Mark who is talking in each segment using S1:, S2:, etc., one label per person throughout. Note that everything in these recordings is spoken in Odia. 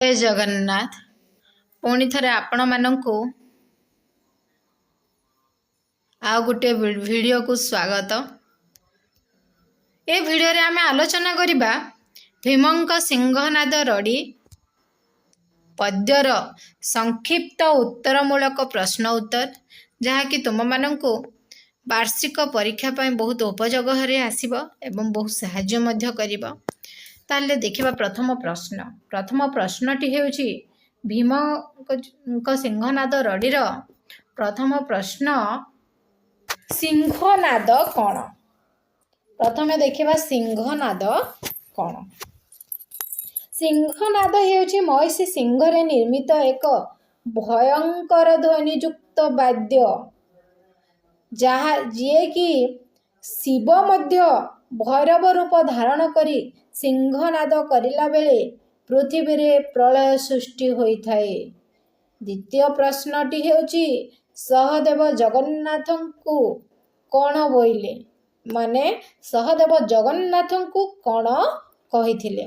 S1: जय जगन्नाथ। पुणी थरे आपण मानंकु आ गोटे वीडियो को स्वागत। ए वीडियो रे आमे आलोचना करिबा भीमंक सिंहनाद रड़ी पद्यर संक्षिप्त उत्तरमूलक प्रश्न उत्तर जहाँकि तुम मानंकु वार्षिक परीक्षा पाई बहुत उपयोग हरे आसीबो एवं बहुत सहाय्य मध्य करिबो। ताले देखिबा प्रथम प्रश्नटी हेउची भीम सिंहनाद रड़ीर प्रथम प्रश्न सिंहनाद कौन। प्रथमे देखिबा सिंहनाद कौन। सिंहनाद हेउची महिषी सिंहरे निर्मित एक भयंकर ध्वनियुक्त वाद्य जहा जे कि शिव मध्य भैरव रूप धारण करी सिंहनाद करिला बेले पृथ्वी रे प्रलय सृष्टि होइथाए। द्वितीय प्रश्नटी हेउची सहदेव जगन्नाथंकु कौन बोइले, माने सहदेव जगन्नाथंकु कौन कहिथिले।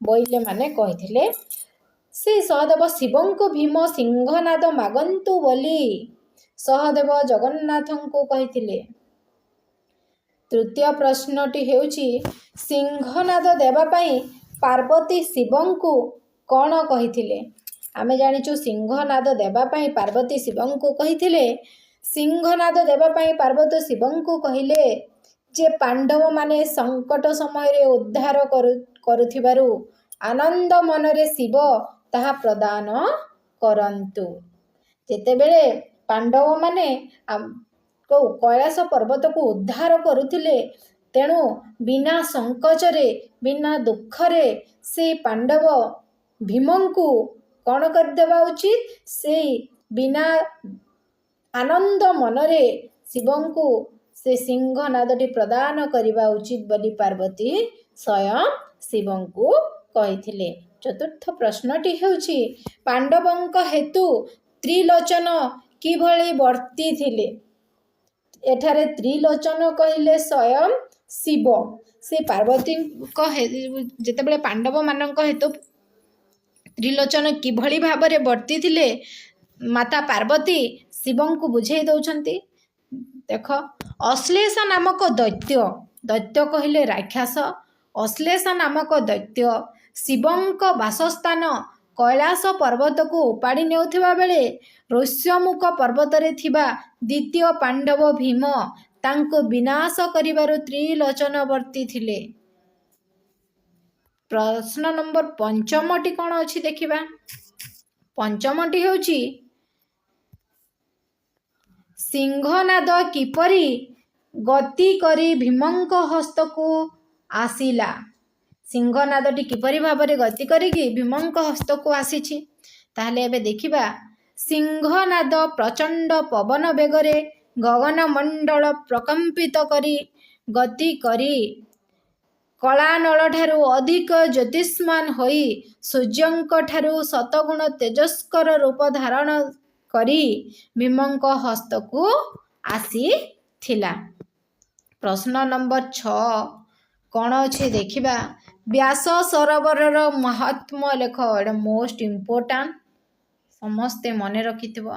S1: बोइले माने कहिथिले से सहदेव शिवंकु भीम सिंहनाद मागंतु बोली सहदेव जगन्नाथंकु कहिथिले। तृतीय प्रश्नटी हेउची सिंहनाद देवा पाई पार्वती शिवंकु कौन कहिथिले। आमे जानिचु सिंहनाद देवा पाई पार्वती शिवंकु कहिथिले। सिंहनाद देवा पाई पार्वती शिवंकु कहिले जे पांडव माने संकट समय रे उद्धार करुथिबारु आनंद मनरे शिव ताहा प्रदान करंतु। जेतेबेले पांडव माने कैलाश पर्वत को उद्धार करुथिले तेणु बिना संकोचरे बिना दुखरे से पांडव भीमंकु कौन कर देवा उचित, से बिना आनंद मनरे शिवंकु से सिंहनादटी प्रदान करिबा उचित बोली पार्वती स्वयं शिवंकु कहिथिले। चतुर्थ प्रश्नटी हेउची पांडवंक हेतु त्रिलोचन किभଳି वर्ती थिले। एठारे त्रिलोचन कहिले स्वयं शिव। से पार्वती जेतेबेले पांडव मानक हेतु त्रिलोचन किभଳି भाबरे वर्ती थिले माता पार्वती शिवंकु बुझेई दउछंती। देख अश्लेष नामक दैत्य कहिले राक्षस। अश्लेष नामक दैत्य शिवंक वासस्थान कैलाश पर्वत को उपाड़ी नेउथिबा बेले ऋष्यमुख पर्वत रे थिबा द्वितीय पांडव भीम तांको विनाश करिबारु त्रिलोचन वर्ती थिले। प्रश्न नंबर पंचमटी कौन अच्छी देखिबा। पंचमटी हेउची सिंहनाद किपरि गति करी भीमंक हस्त को आसिला। सिंहनादटी किपरि भाबरे गति करिकी भीमंक हस्त को आसीछि। ताहले एबे देखिबा सिंहनाद प्रचंड पवन बेगरे गगन मंडल प्रकंपित करी गति करी कलानल ठारू अधिक ज्योतिष्मान होई सूर्यंक ठारू शतगुण तेजस्कर रूप धारण करी भीमंक हस्त को आसी थिला। प्रश्न नंबर 6 कौन अच्छे देखिबा व्यास सरोवर महात्म लेख। एटा मोस्ट इम्पोर्टेंट समस्ते मने रखिथिबो।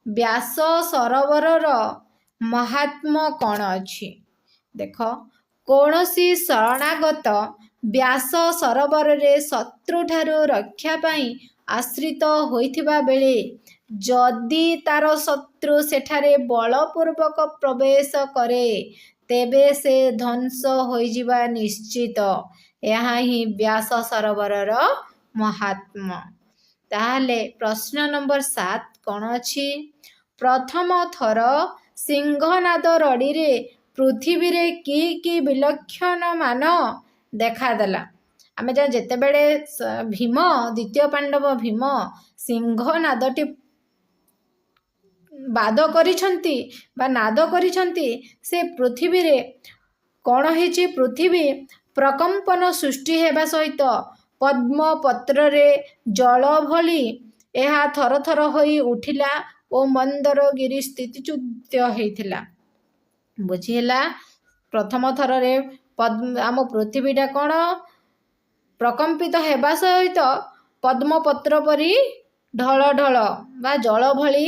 S1: व्यास सरोवर महात्म कौन अच्छी देख कौनसी शरणागत व्यास सरोवर रे शत्रु ठारू रक्षा पाई आश्रित होइथिबा बेले जदि तार शत्रु सेठारे बलपूर्वक प्रवेश करे तेबे से ध्वंस होइजिबा निश्चित। यहाँ ही व्यास सरोवर महात्म। ताहले प्रश्न नंबर 7 कौन अच्छी प्रथम थर सिंहनाद रड़ी रे पृथ्वी रे की विलक्षण मान देखादेला। आमे जान जेतेबेले भीम द्वितीय पांडव भीम सिंहनादटी बाद करिछंती बा नाद करिछंती से पृथ्वी रे कौन हेची पृथ्वी प्रकंपन सृष्टि हेबा सहित पद्म पत्र रे जल भली एहा थर थर होई उठिला ओ मंदर गिरी स्थितिच्युत हेइथिला। बुझिला प्रथम थर रे आम पृथ्वीटा कौन प्रकंपित हेबा सहित ପଦ୍ମପତ୍ର ପରି ଢଳ ଢଳ ବା ଜଳ ଭଳି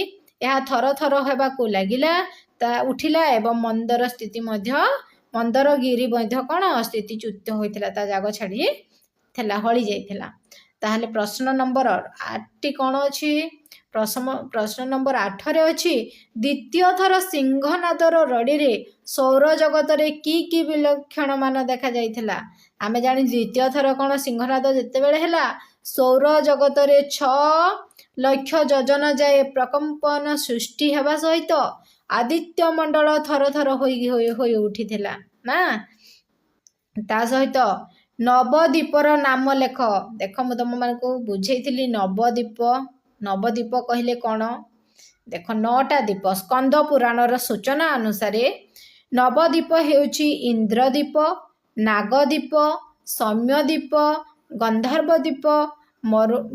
S1: ଏହା ଥର ଥର ହେବାକୁ ଲାଗିଲା ତା ଉଠିଲା ଏବଂ ମନ୍ଦରଗିରି ମଧ୍ୟ କ'ଣ ସ୍ଥିତିଚ୍ୟୁତ ହୋଇଥିଲା, ତା ଜାଗ ଛାଡ଼ି ଥିଲା, ହଳି ଯାଇଥିଲା। ତାହେଲେ ପ୍ରଶ୍ନ ନମ୍ବର 8ଟି କ'ଣ ଅଛି? ପ୍ରଶ୍ନ ନମ୍ବର 8ରେ ଅଛି ଦ୍ୱିତୀୟ ଥର ସିଂହନାଦର ରଡ଼ିରେ ସୌରଜଗତରେ କି ବିଲକ୍ଷଣ ମାନ ଦେଖାଯାଇଥିଲା? ଆମେ ଜାଣି ଦ୍ୱିତୀୟ ଥର କ'ଣ ସିଂହନାଦ ଯେତେବେଳେ ହେଲା ସୌରଜଗତରେ 6 ଲକ୍ଷ ଯୋଜନା ଯାଏ ପ୍ରକମ୍ପନ ସୃଷ୍ଟି ହେବା ସହିତ ଆଦିତ୍ୟ ମଣ୍ଡଳ ଥର ଥର ହୋଇ ଉଠିଥିଲା ନା। ତା ସହିତ ନବଦ୍ୱୀପର ନାମ ଲେଖ। ଦେଖ ମୁଁ ତୁମମାନଙ୍କୁ ବୁଝେଇଥିଲି ନବଦ୍ୱୀପ କହିଲେ କ'ଣ? ଦେଖ 9ଟା ଦ୍ୱୀପ। ସ୍କନ୍ଦ ପୁରାଣର ସୂଚନା ଅନୁସାରେ ନବଦ୍ୱୀପ ହେଉଛି ଇନ୍ଦ୍ରଦ୍ୱୀପ, ନାଗଦ୍ୱୀପ, ସୌମ୍ୟଦ୍ୱୀପ, ଗନ୍ଧର୍ବଦ୍ୱୀପ,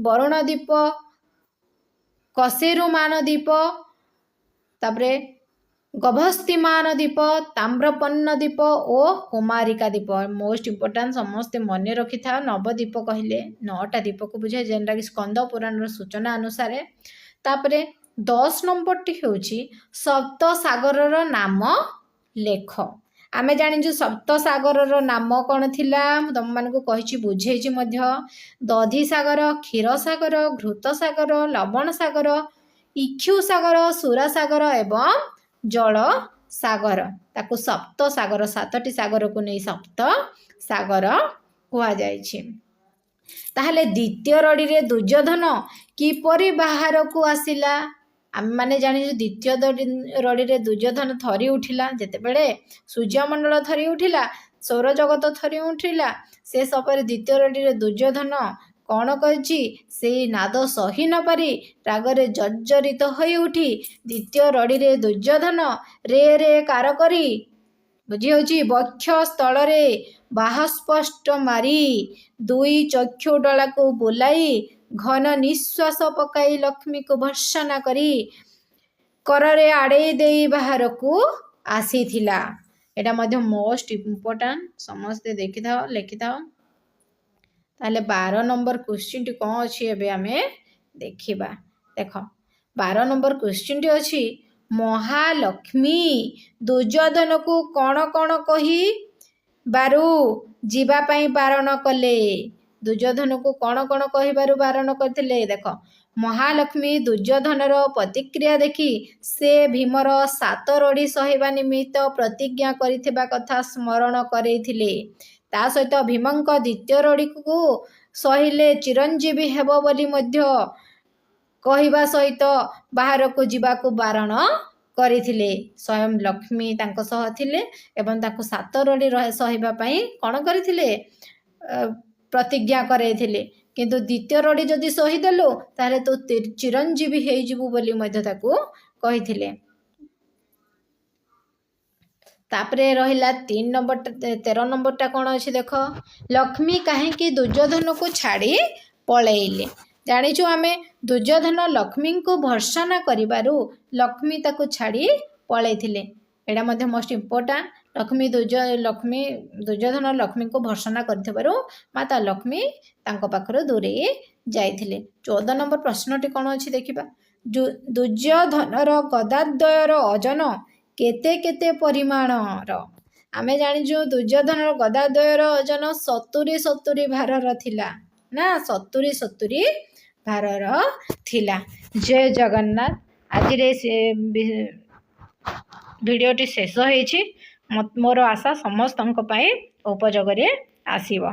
S1: ବରୁଣଦ୍ୱୀପ, କଶେରୁମାନ ଦ୍ୱୀପ, ତାପରେ ଗଭସ୍ତିମାନ ଦ୍ୱୀପ, ତାମ୍ରପନ୍ନ ଦ୍ୱୀପ ଓ କୁମାରିକା ଦ୍ୱୀପ। ମୋଷ୍ଟ ଇମ୍ପୋର୍ଟାଣ୍ଟ, ସମସ୍ତେ ମନେ ରଖିଥାଅ। ନବଦ୍ୱୀପ କହିଲେ 9ଟା ଦ୍ୱୀପକୁ ବୁଝାଏ, ଯେନ୍ଟାକି ସ୍କନ୍ଦ ପୁରାଣର ସୂଚନା ଅନୁସାରେ। ତାପରେ 10 ନମ୍ବରଟି ହେଉଛି ସପ୍ତସାଗରର ନାମ ଲେଖ। ଆମେ ଜାଣିଛୁ ସପ୍ତସାଗରର ନାମ କ'ଣ ଥିଲା, ମୁଁ ତୁମମାନଙ୍କୁ କହିଛି, ବୁଝେଇଛି ମଧ୍ୟ। ଦଧିସାଗର, କ୍ଷୀରସାଗର, ଘୃତସାଗର, ଲବଣ ସାଗର, ଇକ୍ଷୁସାଗର, ସୁରାସାଗର ଏବଂ ଜଳ ସାଗର। ତାକୁ ସପ୍ତସାଗର, 7ଟି ସାଗରକୁ ନେଇ ସପ୍ତସାଗର କୁହାଯାଇଛି। ତାହେଲେ ଦ୍ୱିତୀୟ ରଡ଼ିରେ ଦୁର୍ଯ୍ୟୋଧନ କିପରି ବାହାରକୁ ଆସିଲା? ଆମେମାନେ ଜାଣିଛୁ ଦ୍ୱିତୀୟ ରଡ଼ିରେ ଦୁର୍ଯ୍ୟୋଧନ ଥରି ଉଠିଲା, ଯେତେବେଳେ ସୂର୍ଯ୍ୟମଣ୍ଡଳ ଥରି ଉଠିଲା, ସୌରଜଗତ ଥରି ଉଠିଲା, ସେ ସମୟରେ ଦ୍ୱିତୀୟ ରଡ଼ିରେ ଦୁର୍ଯ୍ୟୋଧନ କ'ଣ କରିଛି? ସେଇ ନାଦ ସହି ନ ପାରି ରାଗରେ ଜର୍ଜରିତ ହୋଇ ଉଠି ଦ୍ୱିତୀୟ ରଡ଼ିରେ ଦୁର୍ଯ୍ୟୋଧନ ରେ କାର କରି ବୁଝି ହେଉଛି ବକ୍ଷ ସ୍ଥଳରେ ବାହାସ୍ପଷ୍ଟ ମାରି 2 ଚକ୍ଷୁ ଡଳାକୁ ବୁଲାଇ ଘନ ନିଶ୍ୱାସ ପକାଇ ଲକ୍ଷ୍ମୀକୁ ଭର୍ତ୍ସନା କରି କରରେ ଆଡ଼େଇ ଦେଇ ବାହାରକୁ ଆସିଥିଲା। ଏଇଟା ମଧ୍ୟ ମୋଷ୍ଟ ଇମ୍ପୋର୍ଟାଣ୍ଟ, ସମସ୍ତେ ଦେଖିଥାଅ, ଲେଖିଥାଅ। ତାହେଲେ 12 ନମ୍ବର କ୍ୱେଶ୍ଚିନ୍ଟି କ'ଣ ଅଛି ଏବେ ଆମେ ଦେଖିବା। ଦେଖ 12 ନମ୍ବର କ୍ୱେଶ୍ଚିନ୍ଟି ଅଛି ମହାଲକ୍ଷ୍ମୀ ଦୁର୍ଯ୍ୟୋଧନକୁ କ'ଣ କ'ଣ କହିବାରୁ ଯିବା ପାଇଁ ବାରଣ କଲେ? ଦୁର୍ଯ୍ୟୋଧନକୁ କ'ଣ କ'ଣ କହିବାରୁ ବାରଣ କରିଥିଲେ? ଦେଖ ମହାଲକ୍ଷ୍ମୀ ଦୁର୍ଯ୍ୟୋଧନର ପ୍ରତିକ୍ରିୟା ଦେଖି ସେ ଭୀମର 7 ରଡ଼ି ସହିବା ନିମିତ୍ତ ପ୍ରତିଜ୍ଞା କରିଥିବା କଥା ସ୍ମରଣ କରେଇଥିଲେ। ତା ସହିତ ଭୀମଙ୍କ ଦ୍ୱିତୀୟ ରଡ଼ିକୁ ସହିଲେ ଚିରଞ୍ଜୀବୀ ହେବ ବୋଲି ମଧ୍ୟ କହିବା ସହିତ ବାହାରକୁ ଯିବାକୁ ବାରଣ କରିଥିଲେ। ସ୍ୱୟଂ ଲକ୍ଷ୍ମୀ ତାଙ୍କ ସହ ଥିଲେ ଏବଂ ତାଙ୍କୁ 7 ରଡ଼ି ସହିବା ପାଇଁ କ'ଣ କରିଥିଲେ? ପ୍ରତିଜ୍ଞା କରେଇଥିଲେ। କିନ୍ତୁ ଦ୍ୱିତୀୟ ରଡ଼ି ଯଦି ସହିଦେଲୁ ତାହେଲେ ତୁ ଚିରଞ୍ଜୀବୀ ହେଇଯିବୁ ବୋଲି ମଧ୍ୟ ତାକୁ କହିଥିଲେ। ତାପରେ ରହିଲା 13 ନମ୍ବରଟା କ'ଣ ଅଛି ଦେଖ। ଲକ୍ଷ୍ମୀ କାହିଁକି ଦୁର୍ଯ୍ୟୋଧନକୁ ଛାଡ଼ି ପଳେଇଲେ? ଜାଣିଛୁ ଆମେ ଦୁର୍ଯ୍ୟୋଧନ ଲକ୍ଷ୍ମୀଙ୍କୁ ଭର୍ତ୍ସନା କରିବାରୁ ଲକ୍ଷ୍ମୀ ତାକୁ ଛାଡ଼ି ପଳେଇଥିଲେ। ଏଇଟା ମଧ୍ୟ ମୋଷ୍ଟ ଇମ୍ପୋର୍ଟାଣ୍ଟ। ଦୁର୍ଯ୍ୟୋଧନ ଲକ୍ଷ୍ମୀଙ୍କୁ ଭର୍ତ୍ସନା କରିଥିବାରୁ ମାତା ଲକ୍ଷ୍ମୀ ତାଙ୍କ ପାଖରୁ ଦୂରେଇ ଯାଇଥିଲେ। 14 ନମ୍ବର ପ୍ରଶ୍ନଟି କ'ଣ ଅଛି ଦେଖିବା। ଦୁର୍ଯ୍ୟୋଧନର ଗଦାଦ୍ୱୟର ଓଜନ କେତେ ପରିମାଣର? ଆମେ ଜାଣିଛୁ ଦୁର୍ଯ୍ୟୋଧନର ଗଦାଦ୍ୱୟର ଓଜନ 70 ଭାରର ଥିଲା ନା, 70 ଭାରର ଥିଲା। ଜୟ ଜଗନ୍ନାଥ। ଆଜିର ଭିଡ଼ିଓଟି ଶେଷ ହେଇଛି। ମୋର ଆଶା ସମସ୍ତଙ୍କ ପାଇଁ ଉପଯୋଗରେ ଆସିବ।